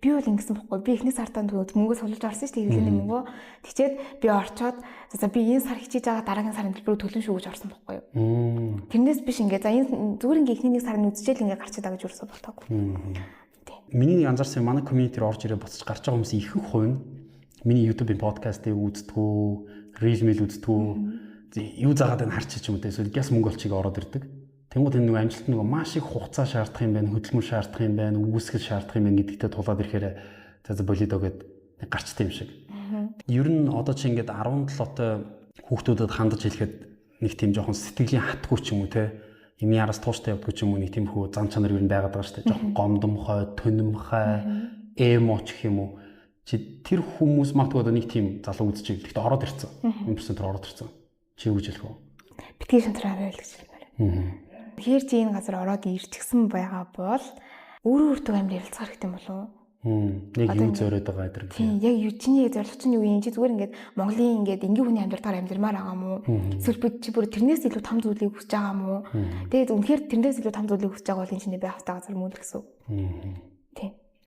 би бол ингэсэн бохгүй. Би эхний сартаа мөнгө сулж орсон шүү дээ хэвлэлийн мөнгөө. Тэгчээд би орчоод за би энэ сар хичээж байгаа дараагийн сарын төлбөрөөр төлөн шүү гэж орсон бохгүй юу. Тэрнээс биш ингээ за энэ зүгээр ингээ эхний нэг сарын үзчихэл ингээ гарч идаа гэж юусэн болтоогүй. Миний нэг анзаарсан манай community-ээр орж ирээ буцаж гарч байгаа хүмүүсийн ихэнх хувь нь миний YouTube-ийн подкастыг үздэггүй, reel mail үздэггүй, юу заагаад энэ харчих юм те эсвэл гяс мөнгө олчиг ороод ирдэг. Тэнгууд энэ нэг амжилт нэг маш их хугацаа шаардах юм байна, хөдөлмөр шаардах юм байна, үүсгэл шаардах юм байна гэдэгтээ тулаад ирэхээр за болидо гэд гарчтай юм шиг. Ер нь одоо чи ингээд 17-той хүүхдүүдэд хандаж хэлэхэд нэг тийм жоохон сэтгэлийн хатгүй ч юм уу те энэ яраас тууштай явдгүй ч юм уу нэг тийм хөө зан чанар ер нь байгаад байгаа шүү дээ. Жоохон гомдомхой, төнөмхой, эмо ч гэх юм уу. Чи тэр хүмүүс магадгүй одоо нэг тийм залуу үзэж байгаа. Гэхдээ ороод ирцэн. 100% ороод ирцэн. Чи юу гэж хэлэх вэ? Битгий шантраарай л гэж хэлмээр. Тэгэхээр чи энэ газар ороод ирчихсэн байгаа бол өөрөө өөртөө амар ярилцах хэрэгтэй болов уу? Яг юу зориод байгаа гэдэг. Тийм, яг юу чиний зорилго чинь юу юм? Чи зүгээр ингээд Монголын ингээд энгийн хүний амьдралаар амьдмаар байгаа юм уу? Эсвэл би чи бүр тэрнээс илүү том зүйлийг хүсэж байгаа юм уу? Тэгээд үнэхээр тэрнээс илүү том зүйлийг хүсэж байгаа бол энэ чиний байх хэрэгтэй газар мөн л гэсэн.